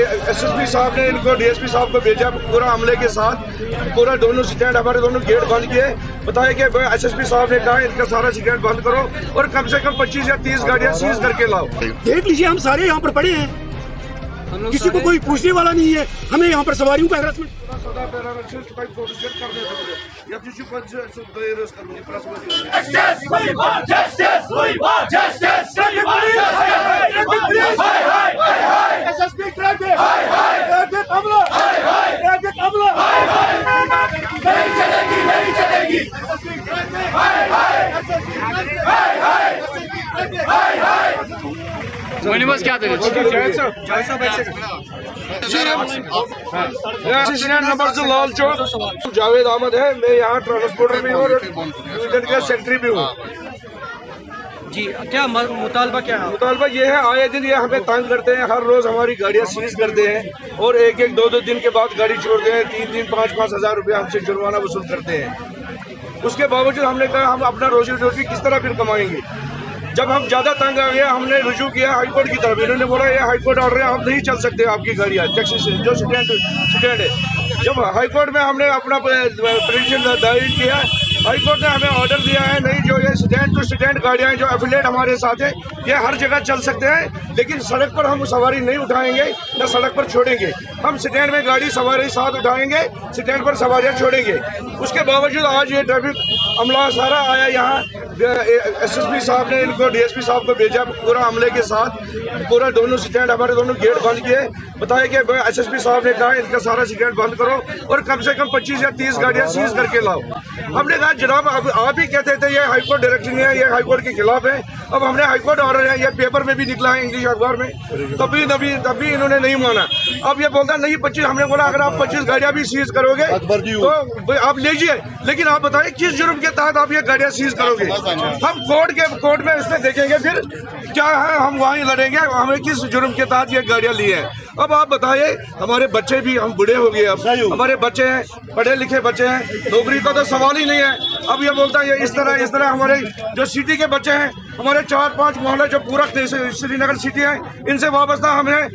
SSP साहब ने इनको डीएसपी साहब को भेजा पूरा अमले के साथ, पूरा दोनों स्टैंड हमारे दोनों गेट बंद किए। बताया कि एसएसपी साहब ने कहा इनका सारा स्टैंड बंद करो और कम से कम 25 या 30 गाड़ियां सीज करके लाओ। देख लीजिए हम सारे यहाँ पर पड़े हैं, किसी को कोई पूछने वाला नहीं है। हमें यहाँ पर सवारियों का हैरेसमेंट बस क्या नंबर से लाल चौक जावेद अहमद है। मैं यहाँ ट्रांसपोर्टर भी हूँ और यूनियन का सेक्रेटरी भी हूँ। जी, क्या मुतालबा क्या है? मुतालबा ये है, आए दिन ये हमें तंग करते हैं, हर रोज हमारी गाड़ियाँ सीज करते हैं और एक एक दो दो दिन के बाद गाड़ी छोड़ते हैं। 3-3, 5-5 हज़ार रुपया हमसे जुर्माना वसूल करते हैं। उसके बावजूद हमने कहा हम अपना रोजी रोटी किस तरह फिर कमाएंगे। जब हम ज्यादा तंग आ गए हमने रुजू किया हाईकोर्ट की तरफ। इन्होंने बोला ये हाईकोर्ट ऑर्डर है, हम नहीं चल सकते आपकी गाड़ियाँ टैक्सी से जो स्टैंड है। जब हाईकोर्ट में हमने अपना पिटीशन दायर किया, हाईकोर्ट ने हमें ऑर्डर दिया है नहीं, जो ये स्टैंड टू स्टैंड गाड़ियाँ जो एफिलिएट हमारे साथ है ये हर जगह चल सकते हैं, लेकिन सड़क पर हम सवारी नहीं उठाएंगे न सड़क पर छोड़ेंगे। हम स्टैंड में गाड़ी सवारी साथ उठाएंगे, स्टैंड पर सवारियाँ छोड़ेंगे। उसके बावजूद आज ये ट्रैफिक अमला सारा आया यहाँ। एसएसपी साहब ने इनको डीएसपी साहब को भेजा पूरा अमले के साथ, पूरा दोनों स्टैंड हमारे दोनों गेट बंद किए। बताया कि एसएसपी साहब ने कहा इनका सारा स्टैंड बंद करो और कम से कम 25 या 30 गाड़ियां सीज करके लाओ। हमने कहा जनाब अब आप ही कहते थे ये हाईकोर्ट डायरेक्शन है, ये हाईकोर्ट के खिलाफ है। अब हमने हाईकोर्ट ऑर्डर है, ये पेपर में भी निकला है इंग्लिश अखबार में, तभी इन्होंने नहीं माना। अब ये बोलता नहीं 25। हमने बोला अगर आप 25 गाड़ियां भी सीज करोगे तो आप लीजिए, लेकिन आप बताइए किस जुर्म के तहत आप ये गाड़ियां सीज करोगे। हम कोर्ट में इसमें देखेंगे फिर क्या है, हम वहीं लड़ेंगे हमें किस जुर्म के तहत ये गाड़ियां ली है। अब आप बताइए, हमारे बच्चे भी, हम बूढ़े हो गए, अब हमारे बच्चे हैं, पढ़े लिखे बच्चे हैं, नौकरी का तो सवाल ही नहीं है। अब ये बोलता है इस तरह हमारे जो सिटी के बच्चे हैं, हमारे 4-5 मोहल्ले जो पूरा श्रीनगर सिटी है, इनसे वाबस्ता हमें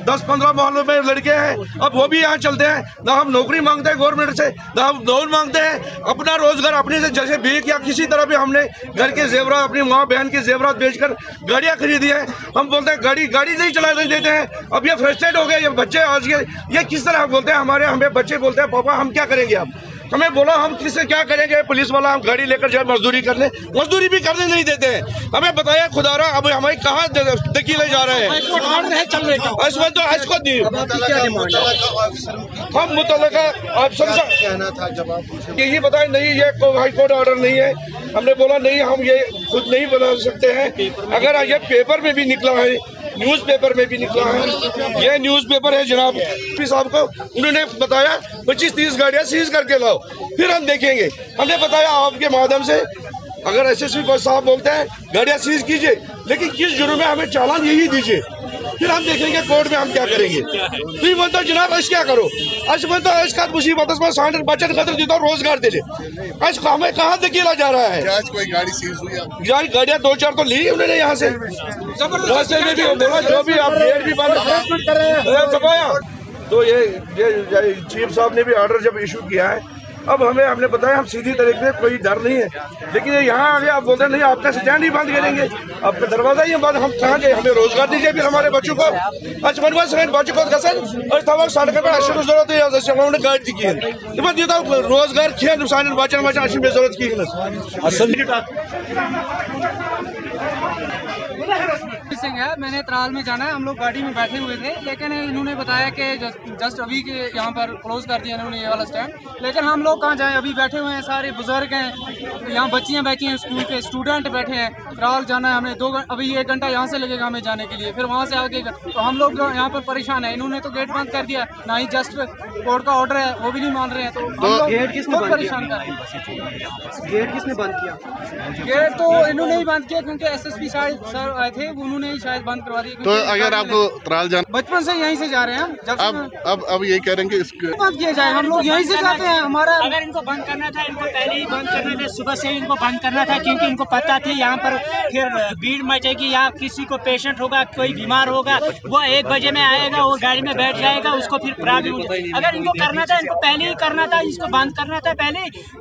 10-15 मोहल्लों में लड़के हैं। अब वो भी यहाँ चलते हैं, ना हम नौकरी मांगते हैं गवर्नमेंट से, ना हम लोन मांगते हैं। अपना रोजगार अपने से जैसे भीख या किसी तरह भी हमने घर के जेवरात, अपनी माँ बहन के जेवरात बेचकर गाड़ियाँ खरीदी है। हम बोलते हैं गाड़ी नहीं चलाने देते हैं। अब ये फ्रस्ट्रेट हो गए ये बच्चे आज के, ये किस तरह बोलते हैं हमें बच्चे बोलते हैं पापा हम क्या करेंगे। अब हमें बोला हम किससे क्या करेंगे, पुलिस वाला हम गाड़ी लेकर जाए मजदूरी करने, मजदूरी भी करने नहीं देते हैं। हमें बताया खुदारा अब हमें कहाँ धकेले जा रहे हैं। इसमें तो इसको दी हम मुतल्लिका ऑप्शन से यही बताए नहीं ये हाईकोर्ट ऑर्डर नहीं है। हमने बोला नहीं हम ये खुद नहीं बना सकते हैं। अगर ये पेपर में भी निकला है, न्यूज़पेपर में भी निकला है, ये न्यूज़पेपर है जनाब साहब को उन्होंने बताया 25-30 गाड़ियाँ सीज करके लाओ, फिर हम देखेंगे। हमने बताया आपके माध्यम से अगर एसएसपी साहब बोलते हैं गाड़ियाँ सीज कीजिए, लेकिन किस जुर्म में हमें चालान यही दीजिए, फिर हम देखेंगे कोर्ट में हम क्या करेंगे। तो ये बोलता जनाब ऐसा क्या करो, ऐसा बोलता इसका मुसीबत बचत खतर देता रोजगार दे दे, ऐसा हमें कहाँ धकेला जा रहा है। आज कोई गाड़ी सीज हुई है? गाड़ियाँ 2-4 तो ली उन्होंने यहाँ से, रास्ते में भी बोला जो भी आप गेट भी बंद कर रहे हैं। तो ये चीफ साहब ने भी ऑर्डर जब इशू किया है, अब हमने बताया हम सीधी तरीके से कोई डर नहीं है, लेकिन यहाँ आगे आप बोलते हैं नहीं आपका स्टैंड ही बंद करेंगे, आपका दरवाजा ही बंद, हम कहाँ जाए, हमें रोजगार दीजिए फिर हमारे बच्चों को। बच्चों को कसन और तब सड़क पर अच्छी जरूरत है गाड़ी की है रोजगार खेल बचन अच्छी में जरूरत की सिंह है। मैंने त्राल में जाना है, हम लोग गाड़ी में बैठे हुए थे, लेकिन इन्होंने बताया कि जस्ट अभी के यहाँ पर क्लोज कर दिया इन्होंने ये वाला स्टैंड। लेकिन हम लोग कहाँ जाएं, अभी बैठे हुए हैं, सारे बुजुर्ग हैं, यहाँ बच्चियाँ बैठी हैं, स्कूल के स्टूडेंट बैठे हैं। त्राल जाना है हमें अभी 1 घंटा यहाँ से लगेगा हमें जाने के लिए, फिर वहाँ से आगे। तो हम लोग जो यहाँ पर परेशान है, इन्होंने तो गेट बंद कर दिया, ना ही जस्ट कोर्ट का ऑर्डर है वो भी नहीं मान रहे हैं। तो हम लोग गेट किसने परेशान कर रहे हैं। गेट किसने बंद किया? गेट तो इन्होंने ही बंद किया क्योंकि एसएसपी सर आए थे, उन्होंने ही शायद बंद करवा दी। तो अगर आपको त्राल जाना, बचपन से यहीं से जा रहे हैं हम, जब अब ये कह रहे हैं कि इसको बंद किया जाए, हम लोग यहीं से जाते हैं। हमारा अगर इनको बंद करना था, इनको पहले ही बंद करना था, सुबह से ही इनको बंद करना था, क्योंकि इनको पता थी यहाँ पर फिर भीड़ मचेगी, या किसी को पेशेंट होगा, कोई बीमार होगा, वो 1 बजे में आएगा, वो गाड़ी में बैठ जाएगा, उसको फिर प्रॉब्लम हो जाएगी। अगर इनको करना था, इनको पहले ही करना था, इसको बंद करना था पहले।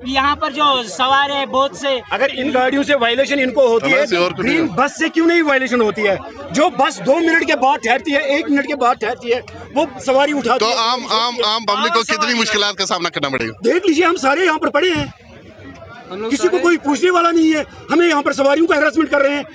यहाँ पर जो सवार है बहुत से, अगर इन गाड़ियों से वायलेशन इनको होती है, ग्रीन बस से क्यों नहीं वायलेशन होती है? जो बस 2 मिनट के बाद ठहरती है, 1 मिनट के बाद ठहरती है, वो सवारी उठाती तो है। आम पब्लिक को कितनी मुश्किलात का सामना करना पड़ेगा? देख लीजिए, हम सारे यहाँ पर पड़े हैं, किसी को कोई पूछने वाला नहीं है। हमें यहाँ पर सवारियों का हैरेसमेंट कर रहे हैं।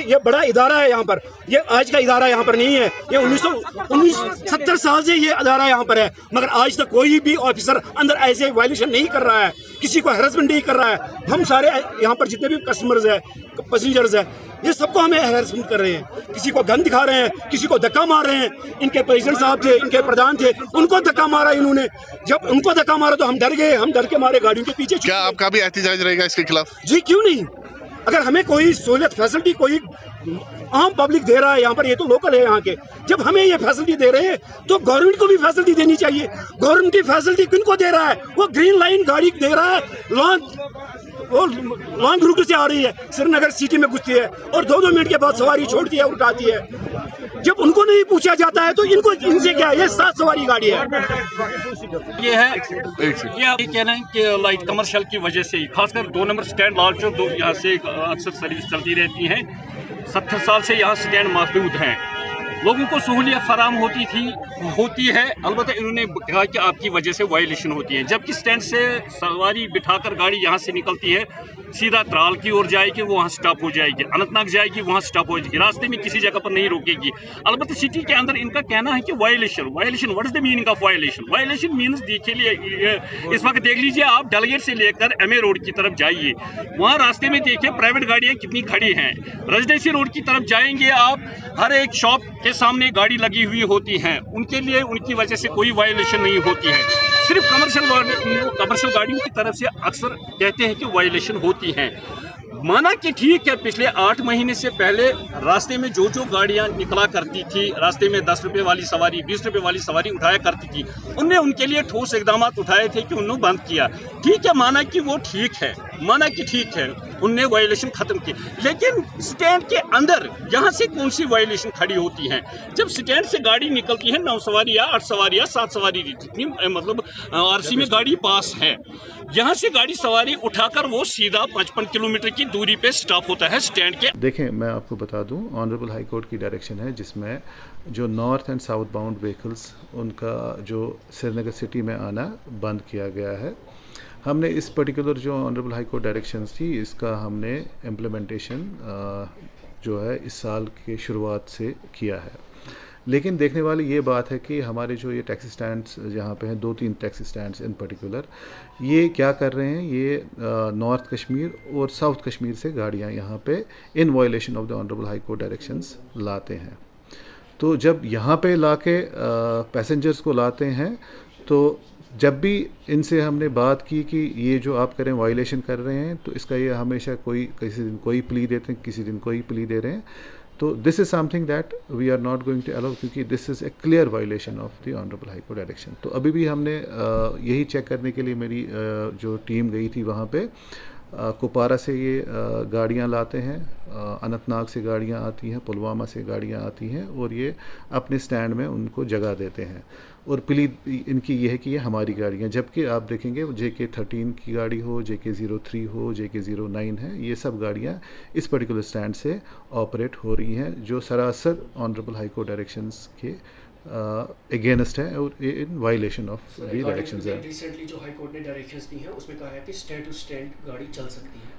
ये बड़ा इदारा है यहाँ पर, ये आज का इदारा यहाँ पर नहीं है, ये 1970 साल से ये इदारा यहाँ पर है, मगर आज तक कोई भी ऑफिसर अंदर ऐसे वायलेशन नहीं कर रहा है, किसी को हैरेसमेंट नहीं कर रहा है। हम सारे यहाँ पर जितने भी कस्टमर्स है, पैसेंजर्स है, ये सबको हमें हैरेसमेंट कर रहे हैं, किसी को गन दिखा रहे हैं, किसी को धक्का मार रहे हैं। इनके प्रेसिडेंट साहब थे, इनके प्रधान थे, उनको धक्का मारा इन्होंने। जब उनको धक्का मारा तो हम डर गए, हम डर के मारे गाड़ियों के पीछे। क्या आपका भी एहतिजाज रहेगा इसके खिलाफ? जी क्यों नहीं, अगर हमें कोई सहूलियत फैसिलिटी कोई आम पब्लिक दे रहा है यहाँ पर, ये तो लोकल है यहाँ के, जब हमें ये फैसिलिटी दे रहे हैं तो गवर्नमेंट को भी फैसिलिटी देनी चाहिए। गवर्नमेंट की फैसिलिटी किनको दे रहा है? वो ग्रीन लाइन गाड़ी दे रहा है, लॉन्ग रूट से आ रही है, श्रीनगर सिटी में घुसती है और 2-2 मिनट के बाद सवारी छोड़ती है, उठाती है। जब उनको नहीं पूछा जाता है तो इनसे क्या है? ये 7 सवारी गाड़ी है। ये है, ये कहना है कि लाइक कमर्शियल की वजह से, खासकर 2 नंबर स्टैंड लाल चौक, यहाँ से अक्सर सर्विस चलती रहती है। 70 साल से यहाँ स्टैंड मौजूद हैं, लोगों को सहूलियत फराम होती है। अलबत्ता इन्होंने कहा कि आपकी वजह से वायलेशन होती है, जबकि स्टैंड से सवारी बिठाकर गाड़ी यहाँ से निकलती है, सीधा त्राल की ओर जाएगी, वो वहाँ स्टॉप हो जाएगी, अनंतनाग जाएगी, वहाँ स्टॉप हो जाएगी, रास्ते में किसी जगह पर नहीं रोकेगी। अलबत्ता सिटी के अंदर इनका कहना है कि violation what is the meaning of violation? Violation means देखिए, इस वक्त देख लीजिए आप, डेलीगेट से लेकर MA रोड की तरफ जाइए, वहाँ रास्ते में देखिए प्राइवेट गाड़ियाँ कितनी खड़ी हैं। रेजिडेंसी रोड की तरफ जाएंगे आप, हर एक शॉप के सामने गाड़ी लगी हुई होती हैं, उनके लिए उनकी वजह से कोई वायलेशन नहीं होती है। सिर्फ कमर्शियल गाड़ियों की तरफ से अक्सर कहते हैं कि वायलेशन होती हैं। माना कि ठीक है, पिछले 8 महीने से पहले रास्ते में जो गाड़ियां निकला करती थी, रास्ते में 10 रुपये वाली सवारी, 20 रुपये वाली सवारी उठाया करती थी, उनने उनके लिए ठोस इकदाम उठाए थे कि उन्होंने बंद किया। ठीक है, माना कि वो ठीक है, उनने वायलेशन खत्म की, लेकिन स्टैंड के अंदर यहाँ से कौन सी वायलेशन खड़ी होती है? जब स्टैंड से गाड़ी निकलती है 9 सवारी या 8 सवारी या 7 सवारी, जितनी मतलब RC में गाड़ी पास है, यहाँ से गाड़ी सवारी उठाकर वो सीधा 55 किलोमीटर की दूरी पे स्टॉप होता है स्टैंड के। देखें, मैं आपको बता दूं, ऑनरेबल हाई कोर्ट की डायरेक्शन है जिसमें जो north and south bound vehicles, उनका जो श्रीनगर सिटी में आना बंद किया गया है। हमने इस पर्टिकुलर जो ऑनरेबल हाई कोर्ट डायरेक्शंस थी, इसका हमने इम्प्लीमेंटेशन जो है इस साल के शुरुआत से किया है। लेकिन देखने वाली ये बात है कि हमारे जो ये टैक्सी स्टैंड्स यहाँ पे हैं, 2-3 टैक्सी स्टैंड्स इन पर्टिकुलर, ये क्या कर रहे हैं, ये नॉर्थ कश्मीर और साउथ कश्मीर से गाड़ियाँ यहाँ पे in violation of the honourable high court directions लाते हैं। तो जब यहाँ पे लाके पैसेंजर्स को लाते हैं, तो जब भी इनसे हमने बात की कि ये जो आप करें वायलेशन कर रहे हैं, तो इसका ये हमेशा किसी दिन कोई प्ली देते हैं, किसी दिन कोई प्ली दे रहे हैं। तो this is something that we are not going to allow, क्योंकि this is a clear violation of the honourable high court direction. तो अभी भी हमने यही चेक करने के लिए मेरी जो टीम गई थी वहाँ पे, कुपवारा से ये गाड़ियाँ लाते हैं, अनंतनाग से गाड़ियाँ आती हैं, पुलवामा से गाड़ियाँ आती हैं, और ये अपने स्टैंड में उनको जगह देते हैं। और प्ली इनकी ये है कि ये हमारी गाड़ियाँ, जबकि आप देखेंगे JK 13 की गाड़ी हो, JK 03 हो, JK 09 है, ये सब गाड़ियाँ इस पर्टिकुलर स्टैंड से ऑपरेट हो रही हैं, जो सरासर ऑनरेबल हाई कोर्ट डायरेक्शंस के अगेंस्ट है और इन वायलेशन ऑफ द डायरेक्शंस है। रिसेंटली जो हाई कोर्ट ने डायरेक्शंस दी हैं, उसमें कहा है कि स्टैंड टू स्टैंड गाड़ी चल सकती है।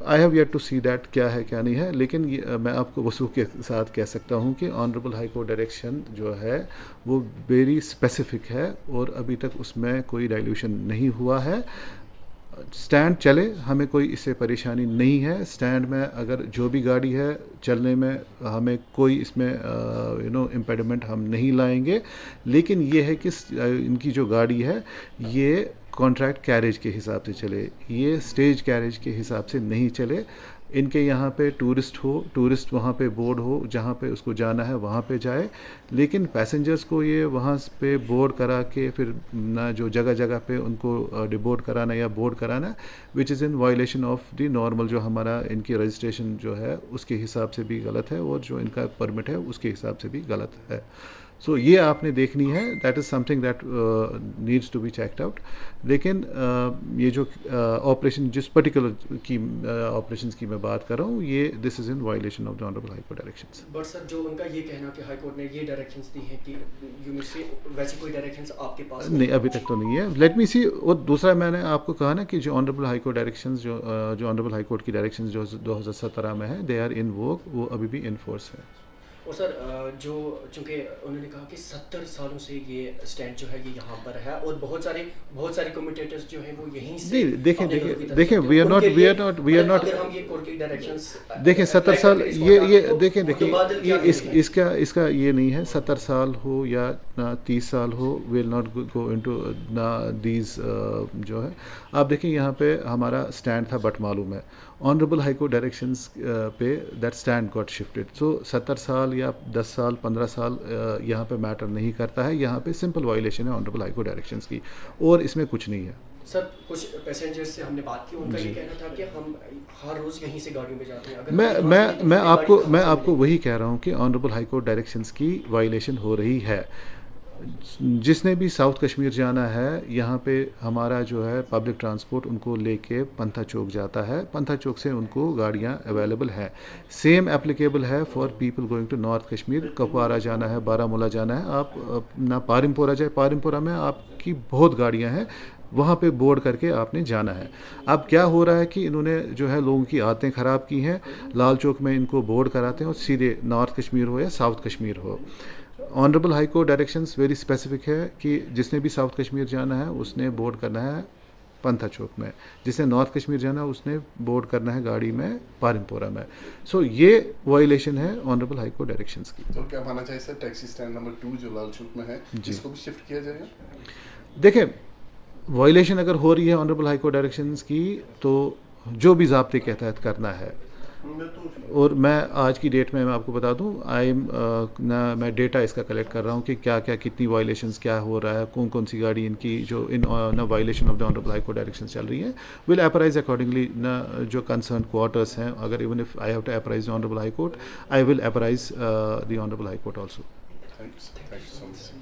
I have yet to see that क्या है क्या नहीं है, लेकिन मैं आपको वसूख के साथ कह सकता हूँ कि ऑनरेबल हाई कोर्ट डायरेक्शन जो है वो वेरी स्पेसिफिक है और अभी तक उसमें कोई डाइल्यूशन नहीं हुआ है। स्टैंड चले, हमें कोई इससे परेशानी नहीं है। स्टैंड में अगर जो भी गाड़ी है चलने में हमें कोई इसमें इम्पेडिमेंट हम नहीं लाएंगे, लेकिन ये है कि इनकी जो गाड़ी है ये कॉन्ट्रैक्ट कैरेज के हिसाब से चले, ये स्टेज कैरेज के हिसाब से नहीं चले। इनके यहाँ पे टूरिस्ट वहाँ पे बोर्ड हो, जहाँ पे उसको जाना है वहाँ पे जाए, लेकिन पैसेंजर्स को ये वहाँ पे बोर्ड करा के फिर ना जो जगह जगह पे उनको डिबोर्ड कराना या बोर्ड कराना, which is in violation of the normal जो हमारा इनकी रजिस्ट्रेशन जो है उसके हिसाब से भी गलत है और जो इनका परमिट है उसके हिसाब से भी गलत है। सो ये आपने देखनी है, that is something that needs to be checked out. लेकिन ये जो ऑपरेशन जिस पर्टिकुलर की ऑपरेशंस की मैं बात कर रहा हूँ, ये this is in violation of the honourable high court directions. But sir जो उनका ये कहना कि हाई कोर्ट ने ये डायरेक्शंस दी हैं कि यूनिट से वैसे कोई डायरेक्शंस आपके पास नहीं, अभी तक तो नहीं है। लेट मी सी। और दूसरा मैंने आपको कहा ना कि जो ऑनरेबल हाई कोर्ट डायरेक्शंस जो ऑनरेबल हाई कोर्ट की डायरेक्शंस जो 2017 में है, दे आर इन वोक, वो अभी भी इन फोर्स है। और सर जो चूँकि उन्होंने कहा कि 70 सालों से ये स्टैंड जो है ये यहाँ पर है और बहुत सारे कम्यूटेटर्स जो हैं वो यहीं से देखें वी आर नॉट अगर हम ये कोर्ट की डायरेक्शंस देखें 70 साल ये देखें इसका ये नहीं है 70 साल हो या 30 साल हो, will not go into these जो है। आप देखें यहाँ पे हमारा स्टैंड था बट मालूम है, ऑनरेबल हाई कोर्ट डायरेक्शंस पे दैट स्टैंड गॉट शिफ्टेड। सो 70 साल या 10 साल 15 साल यहाँ पे मैटर नहीं करता है, यहाँ पे सिंपल वायलेशन है ऑनरेबल हाई कोर्ट डायरेक्शंस की और इसमें कुछ नहीं है। सर कुछ पैसेंजर्स से हमने बात की, उनका ये कहना था कि हम हर रोज़ यहीं से गाड़ियों में जाते हैं। अगर मैं आपको वही कह रहा हूँ कि ऑनरेबल हाई कोर्ट डायरेक्शंस की वायलेशन हो रही है। जिसने भी साउथ कश्मीर जाना है, यहाँ पे हमारा जो है पब्लिक ट्रांसपोर्ट उनको लेके पंथा चौक जाता है, पंथा चौक से उनको गाड़ियाँ अवेलेबल हैं। सेम एप्लीकेबल है for people going to North Kashmir, Kupwara जाना है, बारामूला जाना है, आप ना पारिमपोरा जाए, पारिमपोरा में आपकी बहुत गाड़ियाँ हैं, वहाँ पे बोर्ड करके आपने जाना है। अब क्या हो रहा है कि इन्होंने जो है लोगों की आदतें ख़राब की हैं, लाल चौक में इनको बोर्ड कराते हैं और सीधे नॉर्थ कश्मीर हो या साउथ कश्मीर हो। Honourable high court directions very specific है कि जिसने भी साउथ कश्मीर जाना है उसने बोर्ड करना है पंथा चौक में, जिसने नॉर्थ कश्मीर जाना है उसने बोर्ड करना है गाड़ी में पारिमपोरा में। सो ये वायलेशन है ऑनरेबल हाई कोर्ट डायरेक्शंस की। तो क्या मानना चाहिए सर, टैक्सी स्टैंड नंबर 2 जो लाल चौक में है जिसको भी शिफ्ट किया जाएगा? देखें, वायलेशन अगर हो रही है ऑनरेबल हाई कोर्ट डायरेक्शंस की तो जो भी ज़ाब्ते के तहत करना है। और मैं आज की डेट में मैं आपको बता दूं, मैं डेटा इसका कलेक्ट कर रहा हूं कि क्या क्या कितनी वायलेशंस क्या हो रहा है, कौन कौन सी गाड़ी इनकी जो in violation of the honourable high court directions चल रही है। विल अपराइज अकॉर्डिंगली जो कंसर्न क्वार्टर्स हैं, अगर even if I have to apprise the honourable high Court, I will apprise the honourable high Court also. Thanks so much.